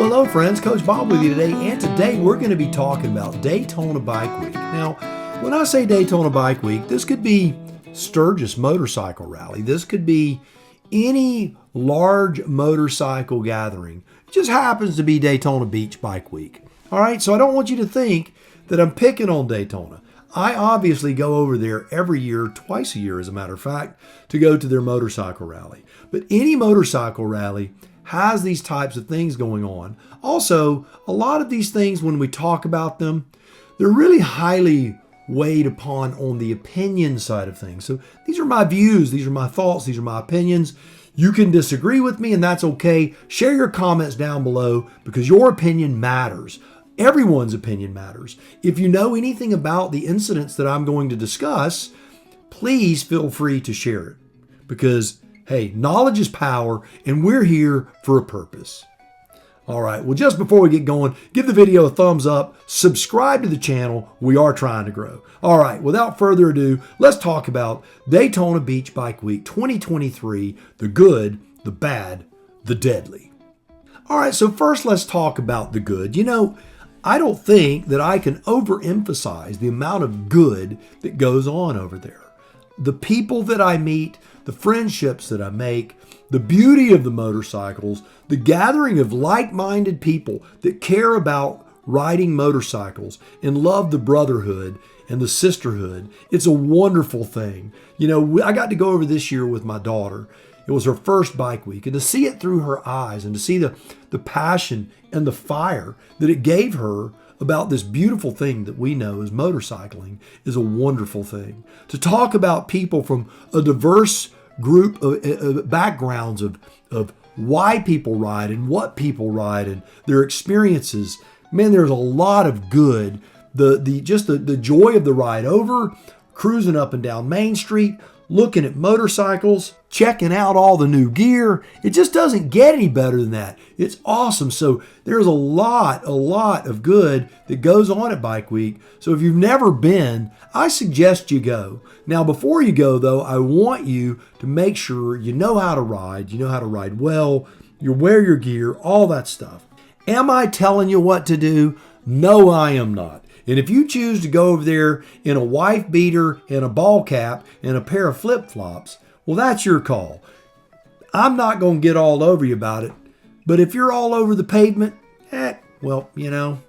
Well, hello friends, Coach Bob with you today, and today we're going to be talking about Daytona Bike Week. Now, when I say Daytona Bike Week, this could be Sturgis Motorcycle Rally. This could be any large motorcycle gathering. It just happens to be Daytona Beach Bike Week. All right, so I don't want you to think that I'm picking on Daytona. I obviously go over there every year, twice a year as a matter of fact, to go to their motorcycle rally. But any motorcycle rally has these types of things going on. Also, a lot of these things, when we talk about them, they're really highly weighed upon on the opinion side of things. So these are my views, these are my thoughts, these are my opinions. You can disagree with me, and that's okay. Share your comments down below because your opinion matters. Everyone's opinion matters. If you know anything about the incidents that I'm going to discuss, please feel free to share it because, hey, knowledge is power, and we're here for a purpose. All right, well, just before we get going, give the video a thumbs up, subscribe to the channel. We are trying to grow. All right, without further ado, let's talk about Daytona Beach Bike Week 2023, the good, the bad, the deadly. All right, so first let's talk about the good. You know, I don't think that I can overemphasize the amount of good that goes on over there. The people that I meet, the friendships that I make, the beauty of the motorcycles, the gathering of like-minded people that care about riding motorcycles and love the brotherhood and the sisterhood. It's a wonderful thing. You know, I got to go over this year with my daughter. It was her first bike week, and to see it through her eyes and to see the passion and the fire that it gave her about this beautiful thing that we know as motorcycling is a wonderful thing. To talk about people from a diverse group of backgrounds of why people ride and what people ride and their experiences, man, there's a lot of good. The joy of the ride over, cruising up and down Main Street, looking at motorcycles, checking out all the new gear. It just doesn't get any better than that. It's awesome. So there's a lot of good that goes on at Bike Week. So if you've never been, I suggest you go. Now, before you go though, I want you to make sure you know how to ride well, you wear your gear, all that stuff. Am I telling you what to do? No, I am not. And if you choose to go over there in a wife beater and a ball cap and a pair of flip-flops, well, that's your call. I'm not going to get all over you about it. But if you're all over the pavement, well, you know,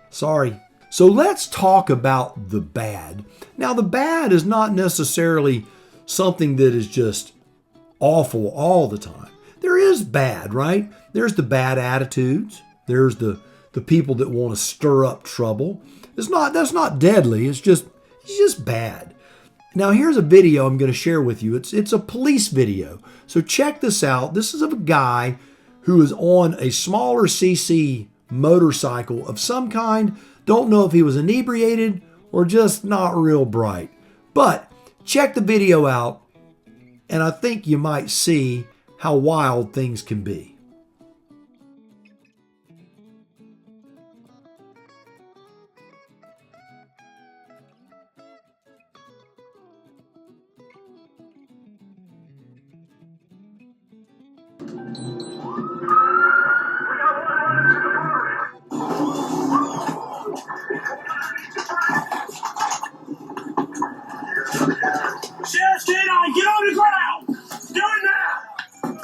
sorry. So let's talk about the bad. Now, the bad is not necessarily something that is just awful all the time. There is bad, right? There's the bad attitudes. There's the people that want to stir up trouble. That's not deadly. It's just bad. Now here's a video I'm going to share with you. It's a police video. So check this out. This is of a guy who is on a smaller CC motorcycle of some kind. Don't know if he was inebriated or just not real bright. But check the video out, and I think you might see how wild things can be. Sheriff, get on the ground! Do it now!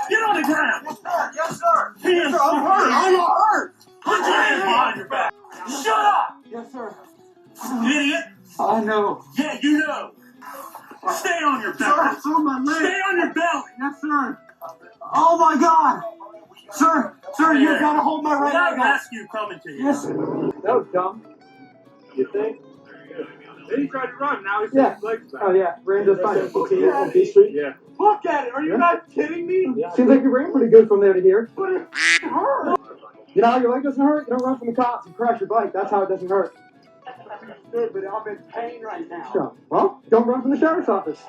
Get on the ground! Yes, sir. Hands, I'm hurt. I'm not hurt. Put your hands behind your back. Shut up! Yes, sir. Idiot! I know. Yeah, you know. Stay on your Sir, belly. it's on my leg. Stay on your belly. Yes, sir. Oh, my God. Sir, you got to hold my right That leg up. rescue coming to you. Yes, sir. That was dumb. You think? Then he tried to run. Now he's Yeah. his legs back. Oh, yeah. Ran just fine. On B Street? Yeah. Look at it. Are you not kidding me? Yeah. Seems like you ran pretty good from there to here. But it hurt. You know how your leg doesn't hurt? You don't run from the cops and crash your bike. That's how it doesn't hurt. Good, but I'm in pain right now. So, well, don't run from the sheriff's office.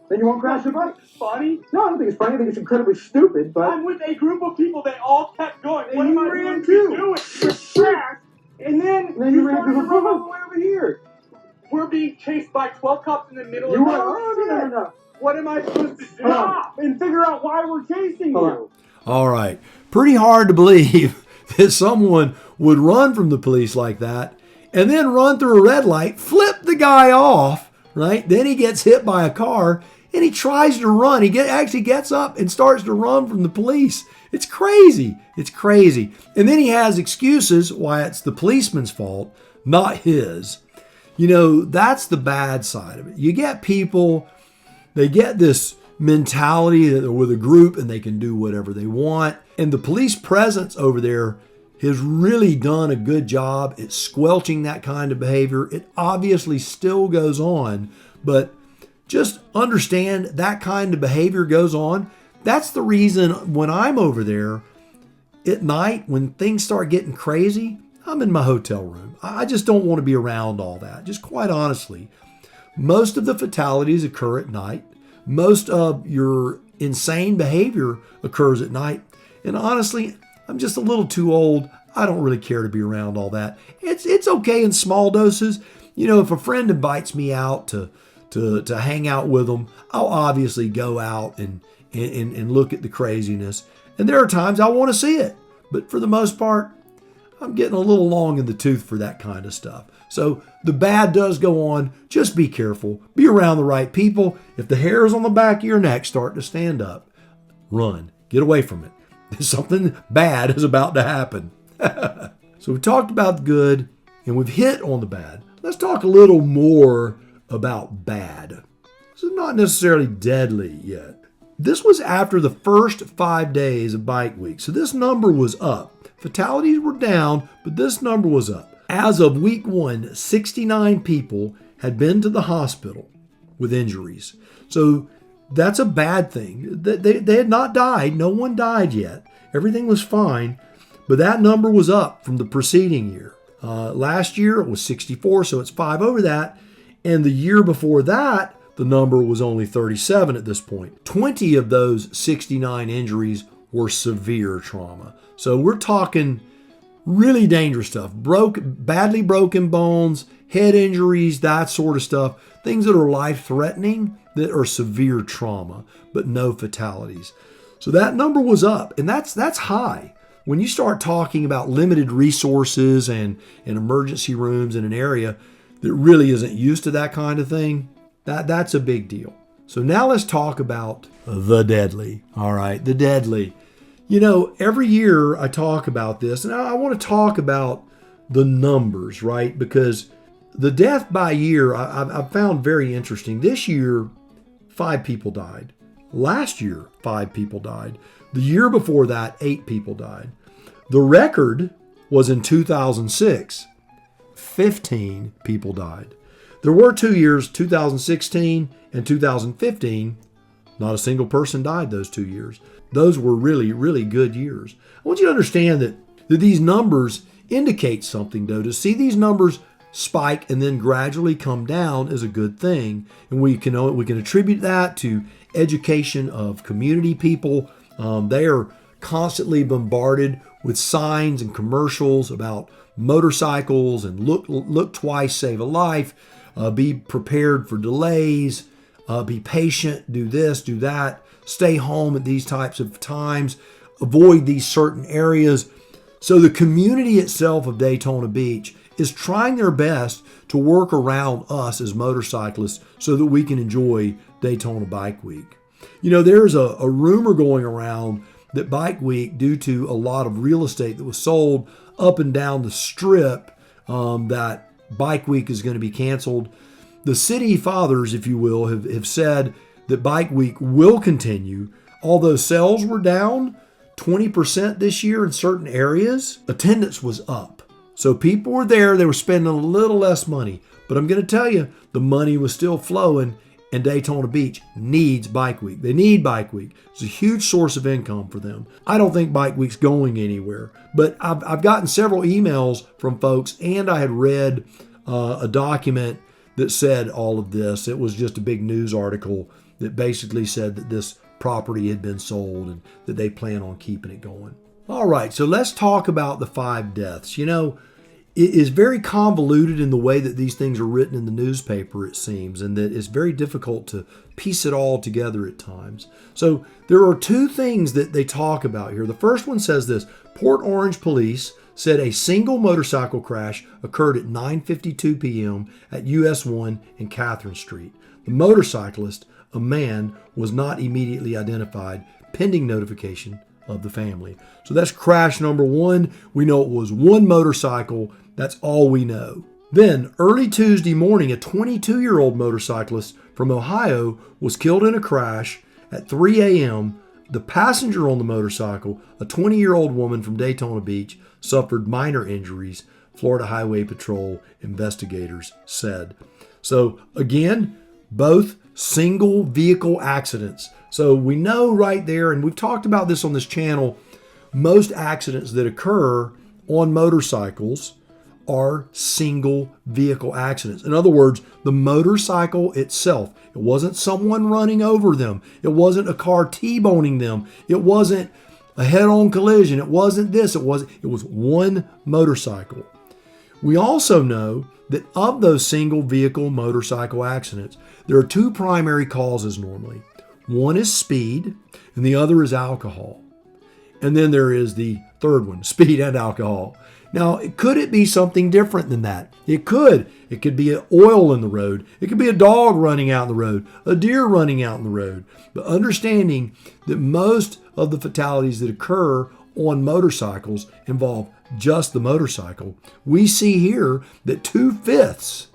Then you won't crash your bike. Funny? No, I don't think it's funny. I think it's incredibly stupid, but... I'm with a group of people. They all kept going. And What you am I ran supposed to too. do? Crash. And then you ran started to to the run all the way over here. We're being chased by 12 cops in the middle You of were... No. What am I supposed to do? Stop and figure out why we're chasing Hold you. All right. Pretty hard to believe that someone would run from the police like that and then run through a red light, flip the guy off, right? Then he gets hit by a car and he tries to run. He actually gets up and starts to run from the police. It's crazy. It's crazy. And then he has excuses why it's the policeman's fault, not his. You know, that's the bad side of it. You get people, they get this mentality that they're with a group and they can do whatever they want. And the police presence over there has really done a good job at squelching that kind of behavior. It obviously still goes on, but just understand that kind of behavior goes on. That's the reason when I'm over there at night, when things start getting crazy, I'm in my hotel room. I just don't want to be around all that. Just quite honestly, most of the fatalities occur at night. Most of your insane behavior occurs at night. And honestly, I'm just a little too old. I don't really care to be around all that. It's okay in small doses. You know, if a friend invites me out to hang out with them, I'll obviously go out and look at the craziness. And there are times I want to see it. But for the most part, I'm getting a little long in the tooth for that kind of stuff. So the bad does go on. Just be careful. Be around the right people. If the hairs on the back of your neck start to stand up, run. Get away from it. Something bad is about to happen. So we've talked about the good and we've hit on the bad. Let's talk a little more about bad. This is not necessarily deadly yet. This was after the first 5 days of Bike Week. So this number was up. Fatalities were down, but this number was up. As of week 1, 69 people had been to the hospital with injuries. So that's a bad thing. They had not died. No one died yet. Everything was fine. But that number was up from the preceding year. Last year it was 64, so it's 5 over that. And the year before that, the number was only 37 at this point. 20 of those 69 injuries were severe trauma. So we're talking really dangerous stuff. Badly broken bones, head injuries, that sort of stuff. Things that are life-threatening, that are severe trauma, but no fatalities. So that number was up, and that's high. When you start talking about limited resources and emergency rooms in an area that really isn't used to that kind of thing, that's a big deal. So now let's talk about the deadly. All right, the deadly. You know, every year I talk about this, and I want to talk about the numbers, right? Because the death by year I've found very interesting. This year, 5 people died. Last year, 5 people died. The year before that, 8 people died. The record was in 2006. 15 people died. There were 2 years, 2016 and 2015. Not a single person died those 2 years. Those were really, really good years. I want you to understand that these numbers indicate something, though. To see these numbers spike and then gradually come down is a good thing. And we can attribute that to education of community people. They are constantly bombarded with signs and commercials about motorcycles and look twice, save a life, be prepared for delays, be patient, do this, do that, stay home at these types of times, avoid these certain areas. So the community itself of Daytona Beach is trying their best to work around us as motorcyclists so that we can enjoy Daytona Bike Week. You know, there's a rumor going around that Bike Week, due to a lot of real estate that was sold up and down the strip, that Bike Week is going to be canceled. The city fathers, if you will, have said that Bike Week will continue. Although sales were down 20% this year in certain areas, attendance was up. So people were there, they were spending a little less money. But I'm going to tell you, the money was still flowing, and Daytona Beach needs Bike Week. They need Bike Week. It's a huge source of income for them. I don't think Bike Week's going anywhere, but I've gotten several emails from folks, and I had read a document that said all of this. It was just a big news article that basically said that this property had been sold and that they plan on keeping it going. All right, so let's talk about the 5 deaths. You know, it is very convoluted in the way that these things are written in the newspaper, it seems, and that it's very difficult to piece it all together at times. So there are two things that they talk about here. The first one says this: Port Orange police said a single motorcycle crash occurred at 9:52 p.m. at US 1 and Catherine Street. The motorcyclist, a man, was not immediately identified, pending notification of the family. So that's crash number one. We know it was one motorcycle. That's all we know. Then, early Tuesday morning, a 22-year-old motorcyclist from Ohio was killed in a crash at 3 a.m. The passenger on the motorcycle, a 20-year-old woman from Daytona Beach, suffered minor injuries, Florida Highway Patrol investigators said. So, again, both single vehicle accidents. So we know right there, and we've talked about this on this channel, most accidents that occur on motorcycles are single vehicle accidents. In other words, the motorcycle itself, it wasn't someone running over them. It wasn't a car T-boning them. It wasn't a head-on collision. It wasn't this. It was one motorcycle. We also know that of those single vehicle motorcycle accidents, there are two primary causes normally. One is speed, and the other is alcohol. And then there is the third one, speed and alcohol. Now, could it be something different than that? It could. It could be oil in the road. It could be a dog running out in the road, a deer running out in the road. But understanding that most of the fatalities that occur on motorcycles involve just the motorcycle, we see here that 2/5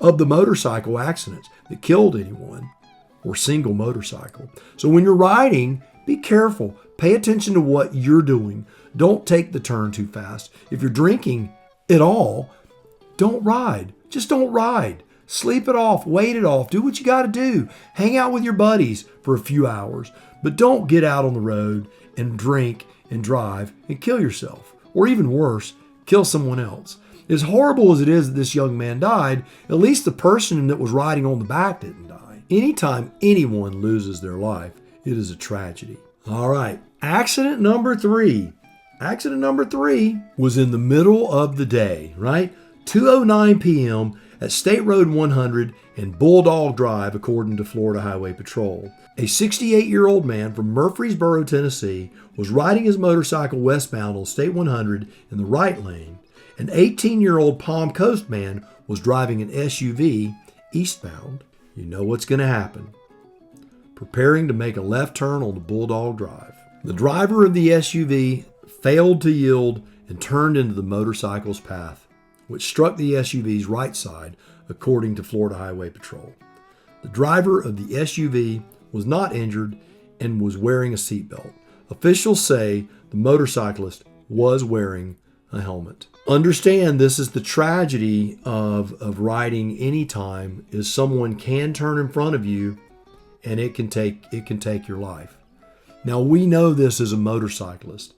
of the motorcycle accidents that killed anyone were single motorcycle. So when you're riding, be careful. Pay attention to what you're doing. Don't take the turn too fast. If you're drinking at all, don't ride. Just don't ride. Sleep it off. Wait it off. Do what you got to do. Hang out with your buddies for a few hours. But don't get out on the road and drink and drive and kill yourself. Or even worse, kill someone else. As horrible as it is that this young man died, at least the person that was riding on the back didn't die. Anytime anyone loses their life, it is a tragedy. All right, accident number 3. Accident number 3 was in the middle of the day, right? 2:09 p.m. at State Road 100 and Bulldog Drive, according to Florida Highway Patrol. A 68-year-old man from Murfreesboro, Tennessee, was riding his motorcycle westbound on State 100 in the right lane. An 18-year-old Palm Coast man was driving an SUV eastbound. You know what's going to happen. Preparing to make a left turn on the Bulldog Drive. The driver of the SUV failed to yield and turned into the motorcycle's path, which struck the SUV's right side, according to Florida Highway Patrol. The driver of the SUV was not injured and was wearing a seatbelt. Officials say the motorcyclist was wearing a helmet. Understand, this is the tragedy of riding anytime, is someone can turn in front of you and it can take your life. Now, we know this as a motorcyclist.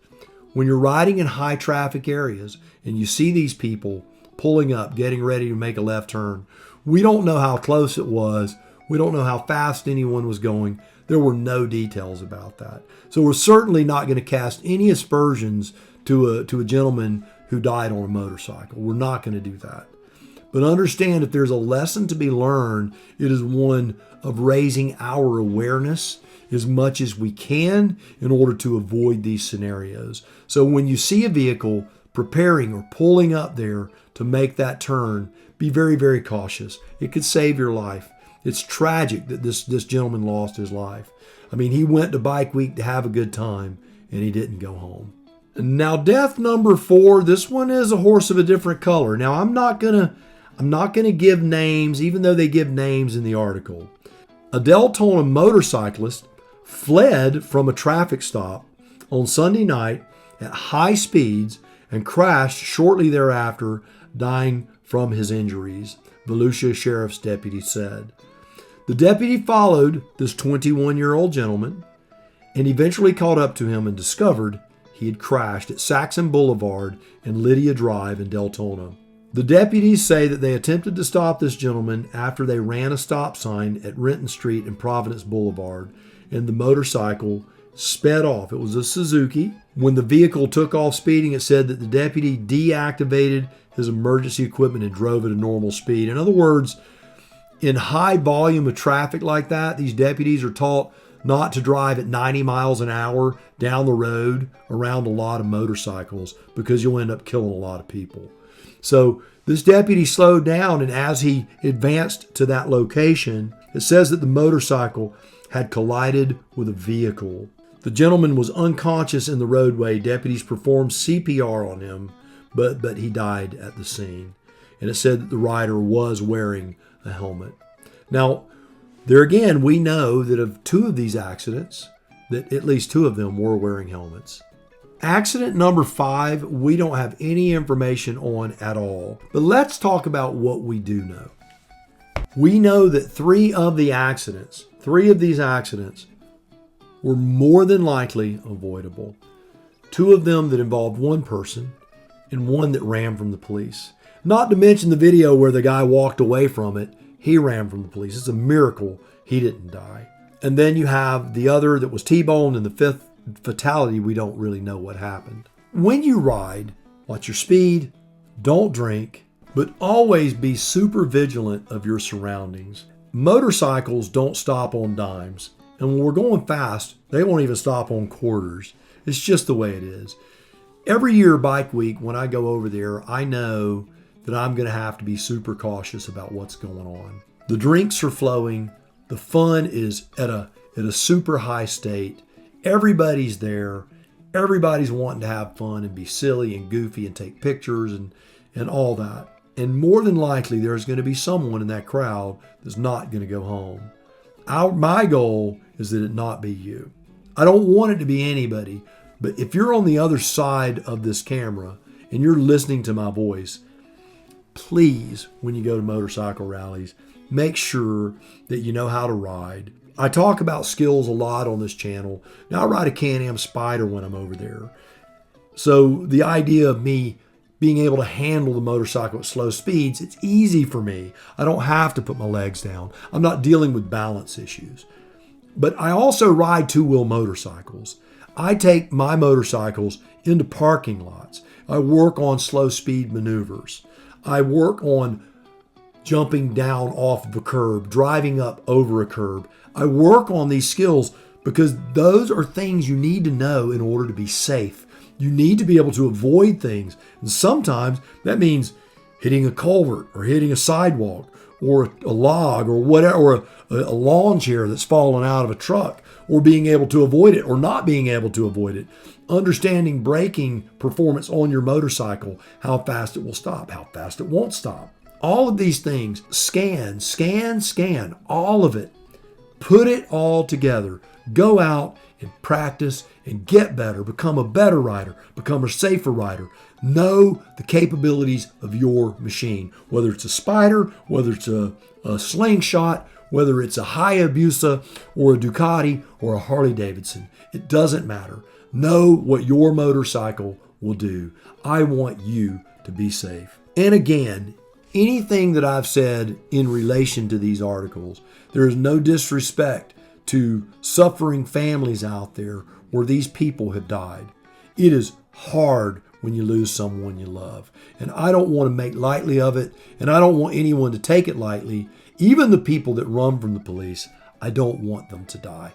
When you're riding in high traffic areas and you see these people pulling up, getting ready to make a left turn, we don't know how close it was. We don't know how fast anyone was going. There were no details about that. So we're certainly not going to cast any aspersions to a gentleman who died on a motorcycle. We're not going to do that. But understand, if there's a lesson to be learned, it is one of raising our awareness as much as we can in order to avoid these scenarios. So when you see a vehicle preparing or pulling up there to make that turn, be very, very cautious. It could save your life. It's tragic that this gentleman lost his life. I mean, he went to Bike Week to have a good time, and he didn't go home. Now, death number 4, this one is a horse of a different color. Now, I'm not gonna give names, even though they give names in the article. A Daytona motorcyclist fled from a traffic stop on Sunday night at high speeds and crashed shortly thereafter, dying from his injuries, Volusia Sheriff's deputy said. The deputy followed this 21-year-old gentleman and eventually caught up to him and discovered he had crashed at Saxon Boulevard and Lydia Drive in Daytona. The deputies say that they attempted to stop this gentleman after they ran a stop sign at Renton Street and Providence Boulevard, and the motorcycle sped off. It was a Suzuki. When the vehicle took off speeding, it said that the deputy deactivated his emergency equipment and drove at a normal speed. In other words, in high volume of traffic like that, these deputies are taught not to drive at 90 miles an hour down the road around a lot of motorcycles because you'll end up killing a lot of people. So this deputy slowed down, and as he advanced to that location, it says that the motorcycle had collided with a vehicle. The gentleman was unconscious in the roadway. Deputies performed CPR on him, but he died at the scene. And it said that the rider was wearing a helmet. Now, there again, we know that of 2 of these accidents, that at least 2 of them were wearing helmets. Accident number 5, we don't have any information on at all. But let's talk about what we do know. We know that 3 of these accidents were more than likely avoidable. 2 of them that involved 1 person and 1 that ran from the police. Not to mention the video where the guy walked away from it. He ran from the police. It's a miracle he didn't die. And then you have the other that was T-boned, and the 5th fatality, we don't really know what happened. When you ride, watch your speed, don't drink, but always be super vigilant of your surroundings. Motorcycles don't stop on dimes. And when we're going fast, they won't even stop on quarters. It's just the way it is. Every year, Bike Week, when I go over there, I know that I'm going to have to be super cautious about what's going on. The drinks are flowing. The fun is at a super high state. Everybody's there. Everybody's wanting to have fun and be silly and goofy and take pictures and all that. And more than likely, there's going to be someone in that crowd that's not going to go home. My goal is that it not be you. I don't want it to be anybody, but if you're on the other side of this camera and you're listening to my voice, please, when you go to motorcycle rallies, make sure that you know how to ride. I talk about skills a lot on this channel. Now, I ride a CanAm Spyder when I'm over there. So the idea of me being able to handle the motorcycle at slow speeds, it's easy for me. I don't have to put my legs down. I'm not dealing with balance issues. But I also ride 2-wheel motorcycles. I take my motorcycles into parking lots. I work on slow speed maneuvers. I work on jumping down off of a curb, driving up over a curb. I work on these skills because those are things you need to know in order to be safe. You need to be able to avoid things. And sometimes that means hitting a culvert or hitting a sidewalk or a log or whatever, or a lawn chair that's fallen out of a truck, or being able to avoid it or not being able to avoid it. Understanding braking performance on your motorcycle, how fast it will stop, how fast it won't stop. All of these things, scan, all of it. Put it all together. Go out and practice and get better, become a better rider, become a safer rider. Know the capabilities of your machine, whether it's a Spyder, whether it's a Slingshot, whether it's a Hayabusa or a Ducati or a Harley Davidson. It doesn't matter. Know what your motorcycle will do. I want you to be safe. And again, anything that I've said in relation to these articles, there is no disrespect to suffering families out there where these people have died. It is hard when you lose someone you love. And I don't want to make lightly of it, and I don't want anyone to take it lightly. Even the people that run from the police, I don't want them to die.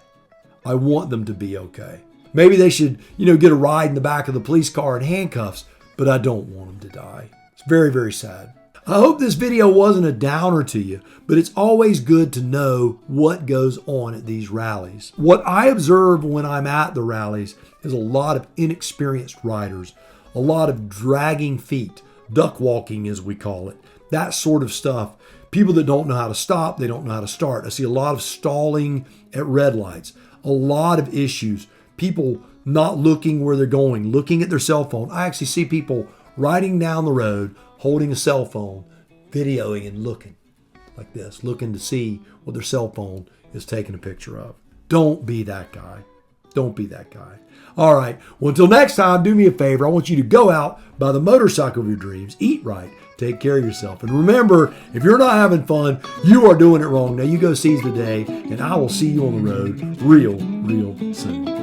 I want them to be okay. Maybe they should, get a ride in the back of the police car in handcuffs, but I don't want them to die. It's very, very sad. I hope this video wasn't a downer to you, but it's always good to know what goes on at these rallies. What I observe when I'm at the rallies is a lot of inexperienced riders, a lot of dragging feet, duck walking as we call it, that sort of stuff. People that don't know how to stop, they don't know how to start. I see a lot of stalling at red lights, a lot of issues, people not looking where they're going, looking at their cell phone. I actually see people riding down the road, holding a cell phone, videoing and looking like this, looking to see what their cell phone is taking a picture of. Don't be that guy. Don't be that guy. All right. Well, until next time, do me a favor. I want you to go out, buy the motorcycle of your dreams, eat right, take care of yourself. And remember, if you're not having fun, you are doing it wrong. Now you go seize the day, and I will see you on the road real soon.